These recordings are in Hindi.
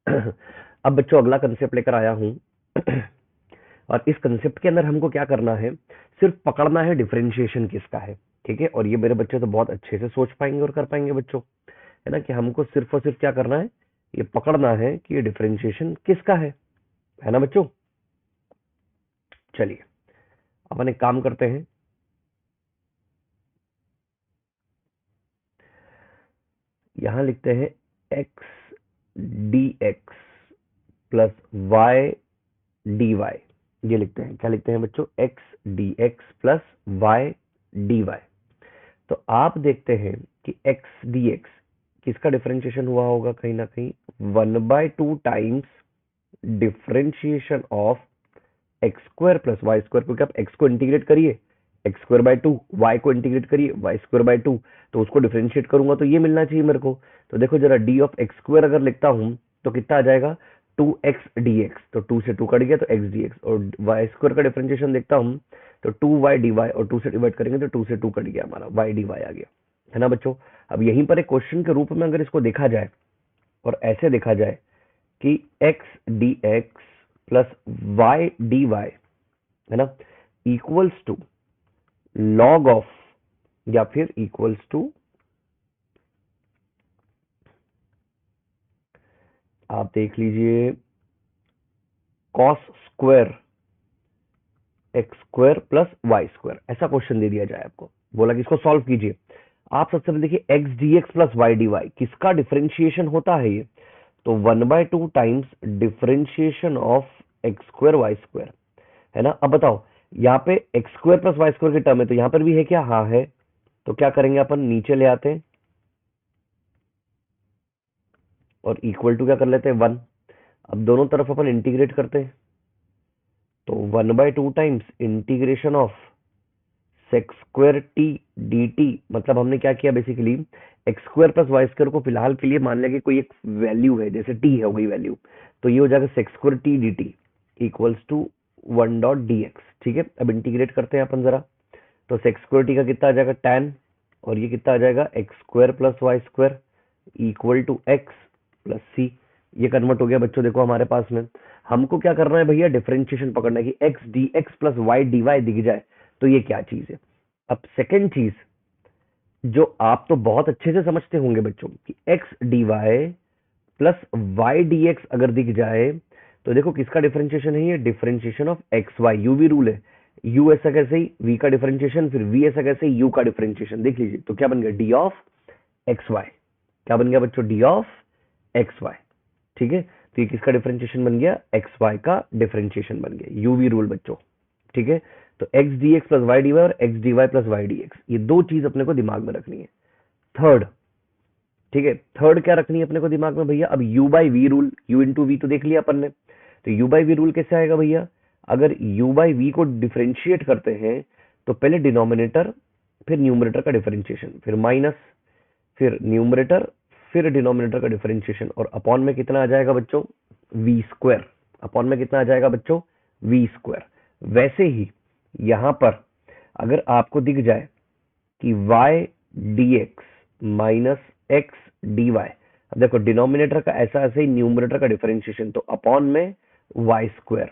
अब बच्चों अगला कंसेप्ट लेकर आया हूं। और इस कंसेप्ट के अंदर हमको क्या करना है, सिर्फ पकड़ना है डिफरेंशिएशन किसका है। ठीक है, और ये मेरे बच्चे तो बहुत अच्छे से सोच पाएंगे और कर पाएंगे बच्चों, है ना, कि हमको सिर्फ और सिर्फ क्या करना है, ये पकड़ना है कि ये डिफरेंशिएशन किसका है ना बच्चों। चलिए अपन एक काम करते हैं, यहां लिखते हैं x d x plus y d y. ये लिखते हैं, क्या लिखते हैं बच्चों, x d x plus y d y. तो आप देखते हैं कि एक्स डी एक्स किसका डिफरेंशिएशन हुआ होगा, कहीं ना कहीं 1/2 times differentiation of x square plus y square, क्योंकि आप एक्स को इंटीग्रेट करिए एक्स स्क्वायर बाय 2, वाई को इंटीग्रेट करिए वाई स्क्वायर बाय 2, तो उसको डिफरेंशिएट करूंगा तो ये मिलना चाहिए मेरे को। तो देखो जरा, डी ऑफ एक्स स्क्वायर अगर लिखता हूं तो कितना आ जाएगा, 2x dx, तो 2 से 2 कट गया तो x dx, और वाई स्क्वायर का डिफरेंशिएशन देखता हूं तो 2y dy, और 2 से डिवाइड करेंगे तो 2 से 2 कट गया, हमारा y dy आ गया, है ना बच्चों। अब यहीं पर एक क्वेश्चन के रूप में अगर इसको देखा जाए और ऐसे देखा जाए कि x dx plus y dy, है ना, इक्वल्स टू लॉग ऑफ, या फिर इक्वल्स टू, आप देख लीजिए, cos square x square plus y square, ऐसा क्वेश्चन दे दिया जाए आपको, बोला कि इसको सॉल्व कीजिए। आप सबसे पहले देखिए x d x plus y d y किसका डिफरेंशिएशन होता है, ये तो 1/2 times differentiation of x square y square, है ना। अब बताओ, यहाँ पे x square plus y square की टर्म है, तो यहाँ पर भी है क्या, हाँ है। तो क्या करेंगे अपन, नीचे ले आते हैं और इक्वल टू क्या कर लेते हैं, 1। अब दोनों तरफ अपन इंटीग्रेट करते हैं, तो 1/2 times integration of sec square t d t, मतलब हमने क्या किया basically, x square plus y square को फिलहाल के लिए मान लिया कि कोई एक वैल्यू है, जैसे टी है हो गई वैल्यू, तो ये हो जाएगा sec square t d t equals to 1.dx। ठीक है, अब इंटीग्रेट करते हैं अपन जरा, तो सेक्स स्क्वायर टी का कितना आ जाएगा, tan, और ये कितना आ जाएगा, x square plus y square equal to x plus c. ये कन्वर्ट हो गया बच्चों, देखो हमारे पास में हमको क्या करना है भैया, डिफरेंशिएशन पकड़ना है कि x d x plus y d y दिख जाए तो ये क्या चीज है। अब सेकेंड चीज जो आप तो बहुत अच्छे से समझते होंगे बच्चों, कि x d y plus y d x अगर दिख जाए तो देखो किसका डिफरेंशिएशन है, ये differentiation of x y, u v rule है, यू ऐसा कैसे ही वी का डिफरेंशिएशन, फिर वी ऐसा कैसे ही यू का डिफरेंशिएशन, देख लीजिए तो क्या बन गया, डी ऑफ एक्स वाई, क्या बन गया बच्चों, डी ऑफ एक्स वाई। ठीक है, तो ये किसका डिफरेंशिएशन बन गया, एक्स वाई का डिफरेंशिएशन बन गया, यूवी रूल बच्चों। ठीक है, तो x d x plus y d y और x d y plus y d x, ये दो चीज अपने को दिमाग में रखनी है। थर्ड, ठीक है, थर्ड क्या रखनी है अपने को दिमाग में भैया, अब u by v rule, u into v तो देख लिया अपन ने, तो यू बाई वी रूल कैसे आएगा भैया, अगर यू बाई वी को डिफरेंशिएट करते हैं तो पहले डिनोमिनेटर फिर न्यूमरेटर का डिफरेंशिएशन, फिर माइनस, फिर न्यूमरेटर, फिर डिनोमिनेटर का डिफरेंशिएशन, और अपॉन में कितना आ जाएगा बच्चों, वी स्क्वायर, अपॉन में कितना आ जाएगा बच्चों, वी स्क्वायर। वैसे ही यहां पर अगर आपको दिख जाए कि y dx minus x d y, अब देखो डिनोमिनेटर का ऐसा ऐसे ही न्यूमरेटर का डिफरेंशिएशन, तो अपॉन में y स्क्वायर,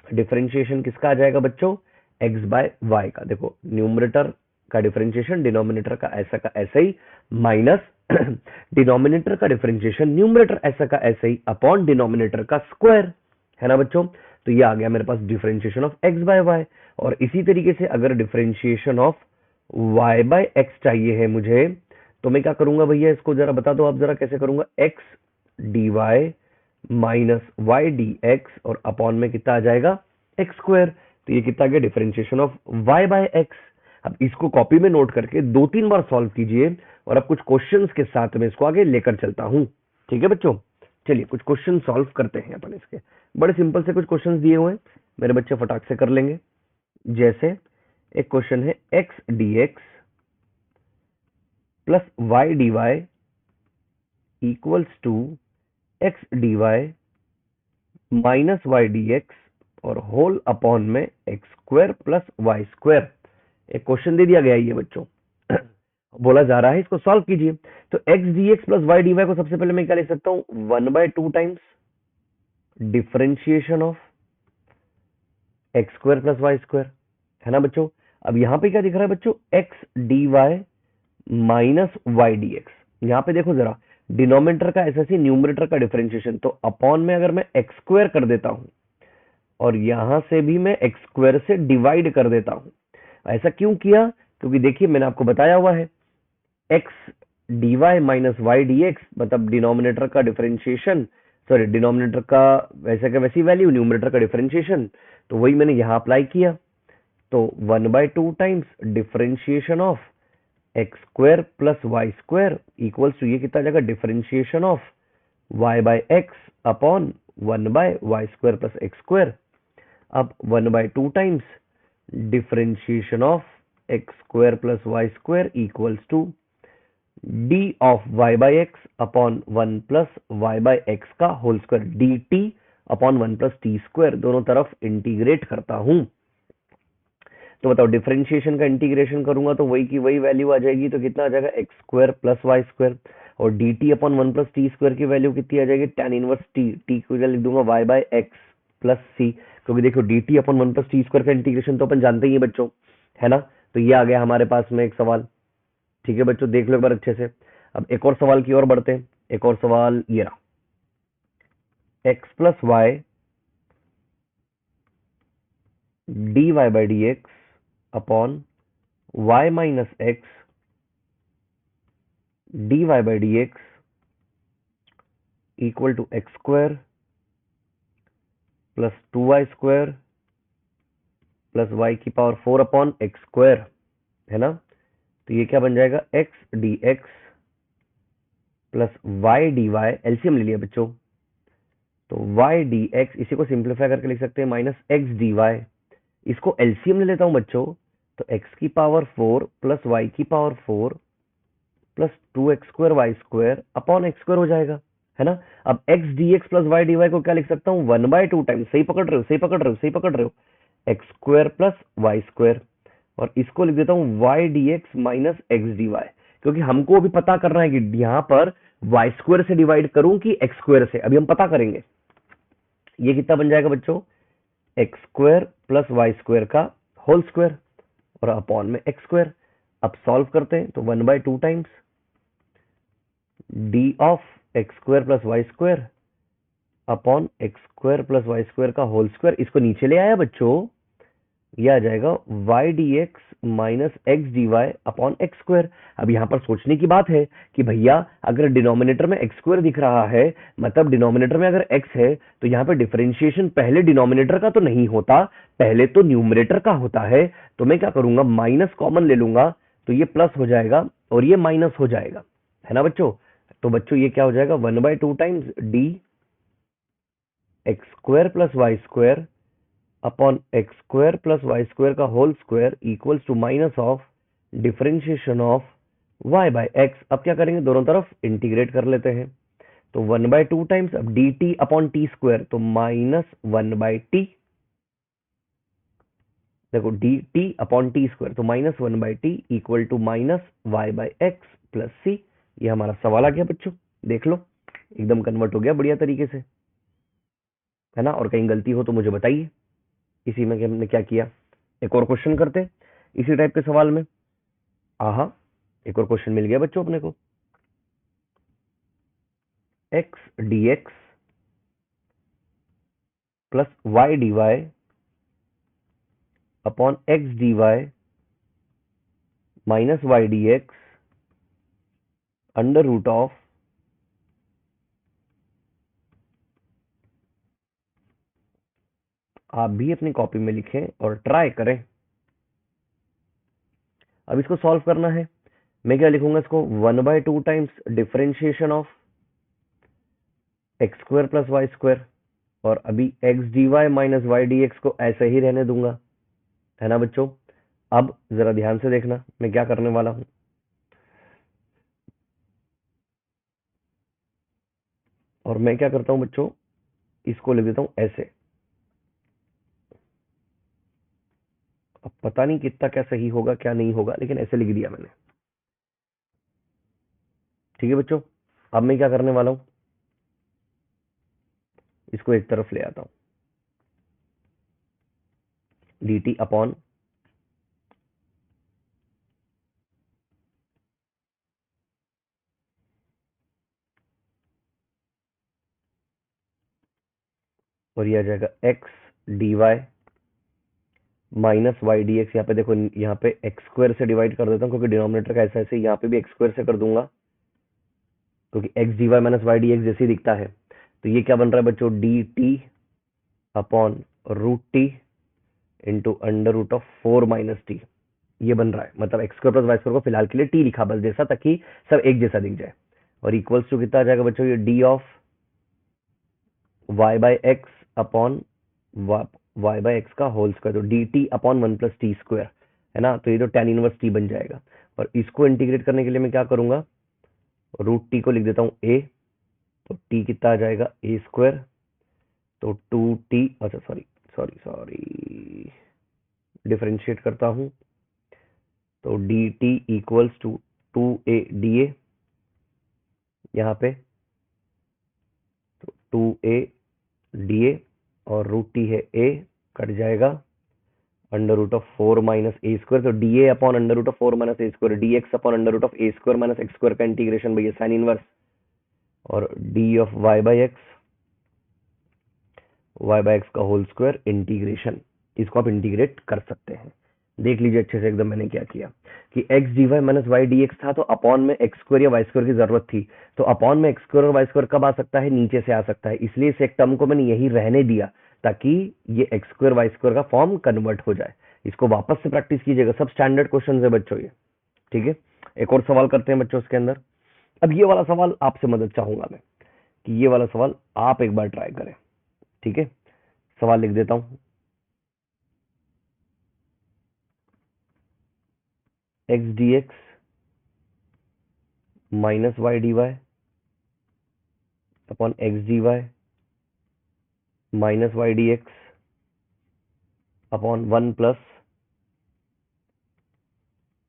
डिफरेंशिएशन किसका आ जाएगा बच्चों, x बाय वाई का, देखो न्यूमरेटर का डिफरेंशिएशन डिनोमिनेटर का ऐसा ही, माइनस डिनोमिनेटर का डिफरेंशिएशन न्यूमरेटर ऐसा का ऐसा ही अपॉन डिनोमिनेटर का स्क्वायर, है ना बच्चों। तो ये आ गया मेरे पास differentiation of x by y. और इसी तरीके से अगर differentiation of y by x चाहिए है मुझे, तो मैं क्या करूंगा भैया, इसको जरा बता दो आप जरा कैसे करूंगा, x d y minus y d x, और अपॉन में कितना आ जाएगा, एक्स स्क्वायर, तो ये कितना गया, differentiation of y by x. अब इसको कॉपी में नोट करके 2-3 बार सॉल्व कीजिए, और अब कुछ क्वेश्चंस के साथ में इसको आगे लेकर चलता हूं। ठीक है बच्चों, चलिए कुछ क्वेश्चन सॉल्व करते हैं अपन इसके, बड़े सिंपल से कुछ क्वेश्चंस दिए हुए हैं, मेरे बच्चे फटाक से कर लेंगे। जैसे एक क्वेश्चन है, x d x plus y d y equals to x d y minus y d x और होल अपॉन में x square plus y square. एक क्वेश्चन दे दिया गया है ये बच्चों। बोला जा रहा है इसको सॉल्व कीजिए। तो x d x plus y d y को सबसे पहले मैं क्या लिख सकता हूं, 1/2 times differentiation of x square plus y square, है ना बच्चों। अब यहां पे क्या दिख रहा है बच्चों, x d y minus y d x. यहां पे देखो जरा, डिनोमिनेटर का ऐसा ही न्यूमरेटर का डिफरेंशिएशन, तो अपॉन में अगर मैं एक्स स्क्वायर कर देता हूं और यहां से भी मैं एक्स स्क्वायर से डिवाइड कर देता हूं। ऐसा क्यों किया, क्योंकि देखिए मैंने आपको बताया हुआ है, x d y minus y d x मतलब डिनोमिनेटर का डिफरेंशिएशन, सॉरी डिनोमिनेटर का वैसे का वैसी वैल्यू, न्यूमरेटर का डिफरेंशिएशन, तो वही मैंने यहां अप्लाई किया। तो 1/2 times differentiation of x square plus y square equals to, ये कितना आ जाएगा, differentiation of y by x upon 1/y² plus x square. अब 1/2 times differentiation of x square plus y square equals to d of y by x upon 1 plus y by x का whole square, d t upon 1 plus t square, दोनों तरफ इंटीग्रेट करता हूं। तो बताओ डिफरेंशिएशन का इंटीग्रेशन करूंगा तो वही की वही वैल्यू आ जाएगी, तो कितना आ जाएगा, x square plus y square, और d t upon 1 plus t square की वैल्यू कितनी आ जाएगी, tan इनवर्स टी, टी को लिख दूंगा वाई बाय एक्स प्लस सी, क्योंकि देखो d t upon 1 plus t square का इंटीग्रेशन तो अपन जानते ही है बच्चों, है ना। तो ये आ गया हमारे पास में एक सवाल। ठीक है बच्चों, देख लो एक बार अच्छे से। अब एक और सवाल की ओर बढ़ते हैं। एक और सवाल ये रहा, x plus y d y by d x upon y minus x d y by d x equal to x square plus 2y square plus y की पावर 4 अपॉन एक्स स्क्वायर, है ना। तो ये क्या बन जाएगा, x d x plus y d y, LCM ले लिया बच्चों, तो वाई डी एक्स इसी को सिंप्लीफाई करके लिख सकते हैं माइनस एक्स डी वाई, इसको एलसीएम ले लेता हूं बच्चों, तो एक्स की पावर 4 प्लस वाई की power 4 plus 2x square y square upon x square हो जाएगा, है ना। अब x d x plus y d y को क्या लिख सकता हूँ, 1/2 टाइम, सही पकड़ रहे हो, सही पकड़ रहे हो, सही पकड़ रहे हो, x square plus y square, और इसको लिख देता हूँ y d x minus x d y, क्योंकि हमको अभी पता करना है कि यहाँ पर वाई स्क्वायर से डिवाइड करूं कि एक्स स्क्वायर से, अभी हम पता करेंगे। ये कितना बन जाएगा बच्चों, x square plus y square का होल स्क्वायर और अपॉन में एक्स स्क्वायर। अब सॉल्व करते हैं, तो 1/2 times d of x square plus y square upon x square plus y square का होल स्क्वायर, इसको नीचे ले आया बच्चों, यह आ जाएगा y d x minus x d y upon x square. अब यहां पर सोचने की बात है कि भैया अगर डिनोमिनेटर में एक्स स्क्वायर दिख रहा है, मतलब डिनोमिनेटर में अगर एक्स है, तो यहाँ पे डिफरेंशिएशन पहले डिनोमिनेटर का तो नहीं होता, पहले तो न्यूमरेटर का होता है। तो मैं क्या करूंगा, माइनस कॉमन ले लूंगा, तो ये प्लस हो जाएगा और ये माइनस हो जाएगा, है ना बच्चों। तो बच्चों ये क्या हो जाएगा, 1/2 times d x square plus y square upon x square plus y square का whole square equals to minus of differentiation of y by x. अब क्या करेंगे, दोनों तरफ इंटीग्रेट कर लेते हैं, तो 1/2 टाइम्स, अब d t upon t square, तो -1/t, देखो d t upon t square, तो -1/t equal to minus y by x plus c. ये हमारा सवाल आ गया बच्चों, देख लो एकदम कन्वर्ट हो गया बढ़िया तरीके से, है ना। और कहीं गलती हो तो मुझे बताइए इसी में कि हमने क्या किया। एक और क्वेश्चन करते हैं इसी टाइप के सवाल में। आहा, एक और क्वेश्चन मिल गया बच्चों अपने को, x d x plus y d y upon x d y minus y d x under root of, आप भी अपनी कॉपी में लिखें और ट्राई करें। अब इसको सॉल्व करना है, मैं क्या लिखूंगा इसको, 1/2 times differentiation of x square plus y square, और अभी x d y minus y d x को ऐसे ही रहने दूंगा, है ना बच्चों। अब जरा ध्यान से देखना मैं क्या करने वाला हूं, और मैं क्या करता हूं बच्चों, इसको लिख देता हूं ऐसे। अब पता नहीं कितना क्या सही होगा क्या नहीं होगा, लेकिन ऐसे लिख दिया मैंने। ठीक है बच्चों, अब मैं क्या करने वाला हूं, इसको एक तरफ ले आता हूं, dt अपॉन और ये आ जाएगा x dy minus y d x. यहाँ पे देखो, यहाँ पे एक्स स्क्वायर से डिवाइड कर देता हूँ क्योंकि डिनोमिनेटर का ऐसा ऐसे, यहाँ पे भी एक्स स्क्वायर से कर दूंगा क्योंकि x d y minus y d x जैसे ही दिखता है। तो ये क्या बन रहा है बच्चों, d t upon root t into under root of 4 - t, ये बन रहा है। मतलब x square plus y square को फिलहाल के लिए टी लिखा बस जैसा, ताकि सब एक जैसा दिख जाए। और इक्वल्स टू कितना आ जाएगा बच्चों, ये d of y by x upon y by x का होल स्क्वायर, तो डी टी अपॉन 1 + t² है ना। तो ये तो tan इनवर्स टी बन जाएगा। और इसको इंटीग्रेट करने के लिए मैं क्या करूंगा, रूट टी को लिख देता हूँ a, तो t कितना आ जाएगा a², तो 2t, अच्छा सॉरी सॉरी सॉरी डिफरेंशिएट करता हूं, तो d t equals to 2a यहाँ पे, तो 2a और रूट टी है a, कट जाएगा अंडर रूट ऑफ 4 - a², तो d a upon under root of 4 - a², d x upon under root of a² - x² का इंटीग्रेशन भैया साइन इनवर्स, और d of y by x का होल स्क्वायर इंटीग्रेशन। इसको आप इंटीग्रेट कर सकते हैं। देख लीजिए अच्छे से एकदम मैंने क्या किया कि x d y minus y d x था, तो अपॉन में एक्स स्क्वायर या वाई स्क्वायर की जरूरत थी। तो अपॉन में एक्स स्क्वायर और वाई स्क्वायर कब आ सकता है, नीचे से आ सकता है। इसलिए इस एक टर्म को मैंने यही रहने दिया ताकि ये एक्स स्क्वायर वाई स्क्वायर का फॉर्म कन्वर्ट हो जाए। इसको वापस से प्रैक्टिस कीजिएगा, सब स्टैंडर्ड क्वेश्चन है बच्चों ये। ठीक है, एक और सवाल करते हैं बच्चों इसके अंदर। अब ये वाला सवाल आपसे मदद चाहूंगा मैं कि ये वाला सवाल आप एक बार ट्राई करें। ठीक है, सवाल लिख देता हूं, x d x minus y d y upon x d y minus y d x upon 1 +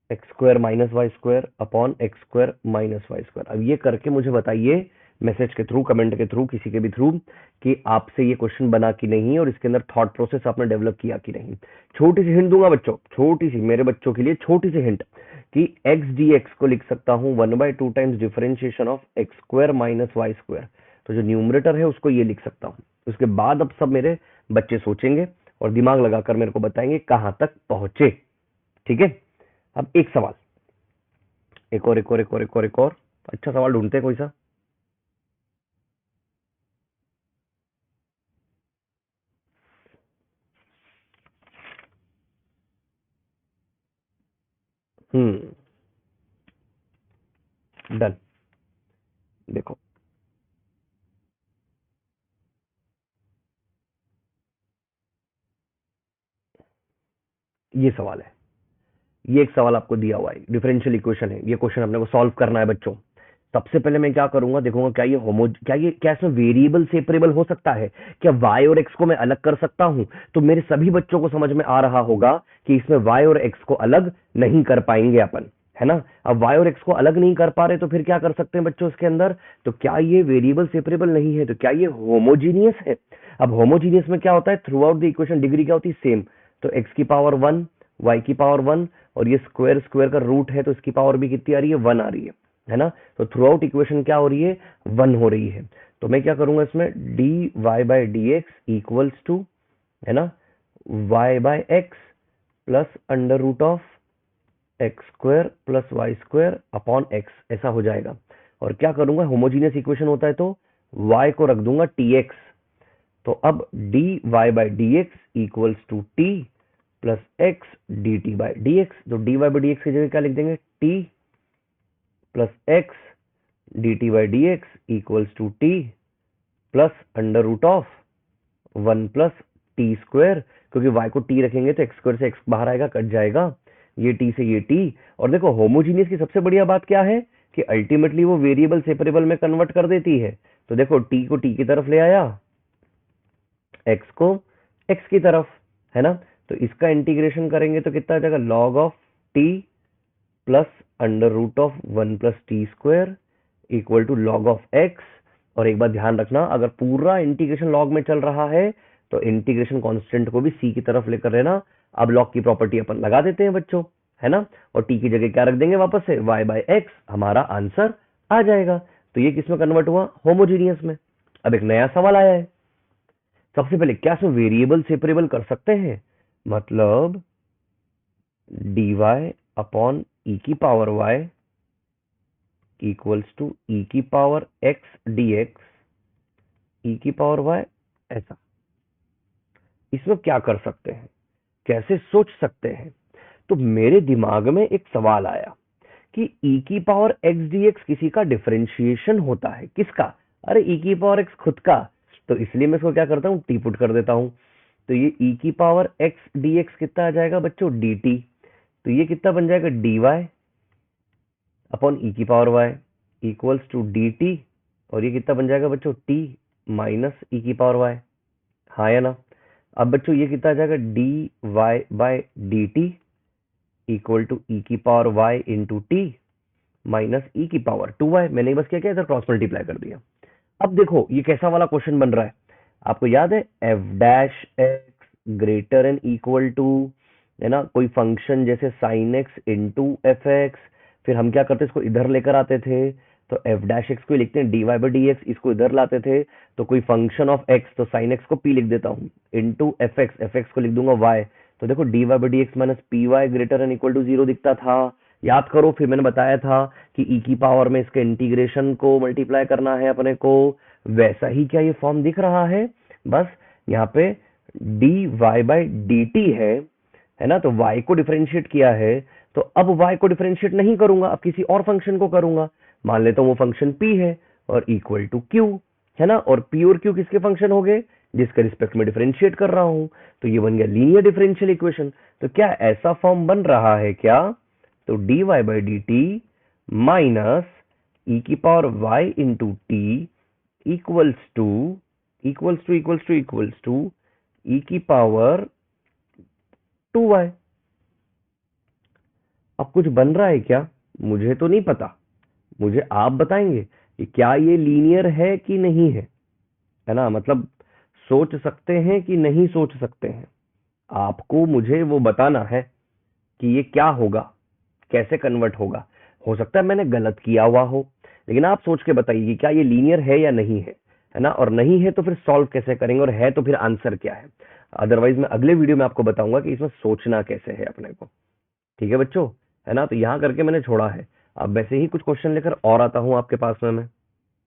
x² - y² upon x² - y²। अब ये करके मुझे बताइए मैसेज के थ्रू, कमेंट के थ्रू, किसी के भी थ्रू, कि आपसे ये क्वेश्चन बना कि नहीं और इसके अंदर थॉट प्रोसेस आपने डेवलप किया कि नहीं। छोटी सी हिंट दूंगा बच्चों, छोटी सी, मेरे बच्चों के लिए छोटी सी हिंट, कि एक्स डी एक्स को लिख सकता हूं 1/2 times differentiation of x² - y²। तो जो न्यूमरेटर है उसको ये लिख सकता हूं। उसके बाद अब सब मेरे बच्चे सोचेंगे और दिमाग लगाकर मेरे को बताएंगे कहां तक पहुंचे। ठीक है, अब एक सवाल, एक और एक और एक और एक और एक और अच्छा सवाल ढूंढते हैं कोई सा। डन। देखो, ये सवाल है, ये एक सवाल आपको दिया हुआ है, डिफरेंशियल इक्वेशन है, ये क्वेश्चन अपने को सॉल्व करना है बच्चों। सबसे पहले मैं क्या करूंगा, देखूंगा क्या इसमें वेरिएबल सेपरेबल हो सकता है, क्या y और x को मैं अलग कर सकता हूं। तो मेरे सभी बच्चों को समझ में आ रहा होगा कि इसमें y और x को अलग नहीं कर पाएंगे अपन, है ना। अब y और x को अलग नहीं कर पा रहे तो फिर क्या कर सकते हैं बच्चों इसके अंदर, तो क्या ये वेरिएबल सेपरेबल नहीं है, तो क्या ये होमोजीनियस है। अब होमोजीनियस में क्या होता है, through out the equation degree क्या होती है, सेम। तो x की पावर 1, y की पावर 1, और ये स्क्वायर स्क्वायर का रूट है तो इसकी पावर भी कितनी आ रही है, 1 आ रही है ना। तो थ्रू आउट इक्वेशन क्या हो रही है, 1 हो रही है। तो मैं क्या करूंगा इसमें, d y by d x equals to, है ना, y by x plus under root of x² + y² upon x, ऐसा हो जाएगा। और क्या करूंगा, होमोजीनियस इक्वेशन होता है तो y को रख दूंगा tx। तो अब dy by d x equals to t plus x d t by d x. तो dy बाई डी एक्स की जगह क्या लिख देंगे, t plus x d t by d x equals to t plus under root of 1 + t², क्योंकि y को t रखेंगे तो x² से x बाहर आएगा, कट जाएगा, ये t से ये t। और देखो होमोजीनियस की सबसे बढ़िया बात क्या है कि अल्टीमेटली वो वेरिएबल सेपरेबल में कन्वर्ट कर देती है। तो देखो t को t की तरफ ले आया, x को x की तरफ, है ना। तो इसका इंटीग्रेशन करेंगे तो कितना आ जाएगा, log of t plus under root of 1 + t² equal to log of x. और एक बात ध्यान रखना, अगर पूरा इंटीग्रेशन लॉग में चल रहा है तो इंटीग्रेशन कांस्टेंट को भी सी की तरफ लेकर रहना। अब लॉग की प्रॉपर्टी अपन लगा देते हैं बच्चों, है ना, और टी की जगह क्या रख देंगे वापस से, y बाय एक्स, हमारा आंसर आ जाएगा। तो ये किस में कन्वर्ट हुआ, होमोजीनियस में। अब एक नया सवाल आया है, सबसे पहले क्या इसमें वेरिएबल सेपरेबल कर सकते हैं, मतलब dy अपॉन ई की power y equals to e की पावर x dx ई की पावर y, ऐसा। इसमें क्या कर सकते हैं, कैसे सोच सकते हैं? तो मेरे दिमाग में एक सवाल आया कि e की पावर x dx किसी का डिफरेंशिएशन होता है, किसका, अरे e की पावर x खुद का। तो इसलिए मैं इसको क्या करता हूँ, टी पुट कर देता हूँ। तो ये e की पावर x dx कितना आ जाएगा बच्चों, dt। तो ये कितना बन जाएगा, dy अपॉन e की power y equals to dt। और ये कितना बन जाएगा बच्चों, t माइनस e की पावर y, हाँ या ना। अब बच्चों ये कितना आ जाएगा, dy by dt equal to e की power y into t minus e की पावर 2y। मैंने बस क्या किया, इधर क्रॉस मल्टीप्लाई कर दिया। अब देखो ये कैसा वाला क्वेश्चन बन रहा है, आपको याद है, f dash x greater than equal to, है ना, कोई फंक्शन जैसे sine x into f x. फिर हम क्या करते, इसको इधर लेकर आते थे, तो एफ डैश एक्स को लिखते हैं d y by d x, इसको इधर लाते थे तो कोई फंक्शन ऑफ एक्स, तो साइन एक्स को पी लिख देता हूँ, इंटू एफ एक्स को लिख दूंगा वाई। तो देखो d y by d x minus P y greater than equal to 0 दिखता था, याद करो। फिर मैंने बताया था कि ई की पावर में इसके इंटीग्रेशन को मल्टीप्लाई करना है अपने को, वैसा ही क्या ये फॉर्म दिख रहा है, बस यहाँ पे d y by d t है ना। तो y को डिफरेंशिएट किया है, तो अब y को डिफरेंशिएट नहीं करूंगा, अब किसी और फंक्शन को करूंगा। मान लेता हूं वो फंक्शन p है और इक्वल टू q, है ना। और p और q किसके फंक्शन हो गए, जिसके रिस्पेक्ट में डिफरेंशिएट कर रहा हूं। तो ये बन गया लीनियर डिफरेंशियल इक्वेशन। तो क्या ऐसा फॉर्म बन रहा है क्या, तो d y by d t minus e की power y into t equals to e की पावर 2y। अब कुछ बन रहा है क्या, मुझे तो नहीं पता, मुझे आप बताएंगे कि क्या ये लीनियर है कि नहीं है ना, मतलब सोच सकते हैं कि नहीं सोच सकते हैं। आपको मुझे वो बताना है कि ये क्या होगा, कैसे कन्वर्ट होगा। हो सकता है मैंने गलत किया हुआ हो, लेकिन आप सोच के बताइए कि क्या ये लीनियर है या नहीं है ना। और नहीं है तो फिर सॉल्व कैसे करेंगे, और है तो फिर आंसर क्या है। अदरवाइज मैं अगले वीडियो में आपको बताऊंगा कि इसमें सोचना कैसे है अपने को, ठीक है बच्चों, है ना। तो यहाँ करके मैंने छोड़ा है, अब वैसे ही कुछ क्वेश्चन लेकर और आता हूँ आपके पास में मैं।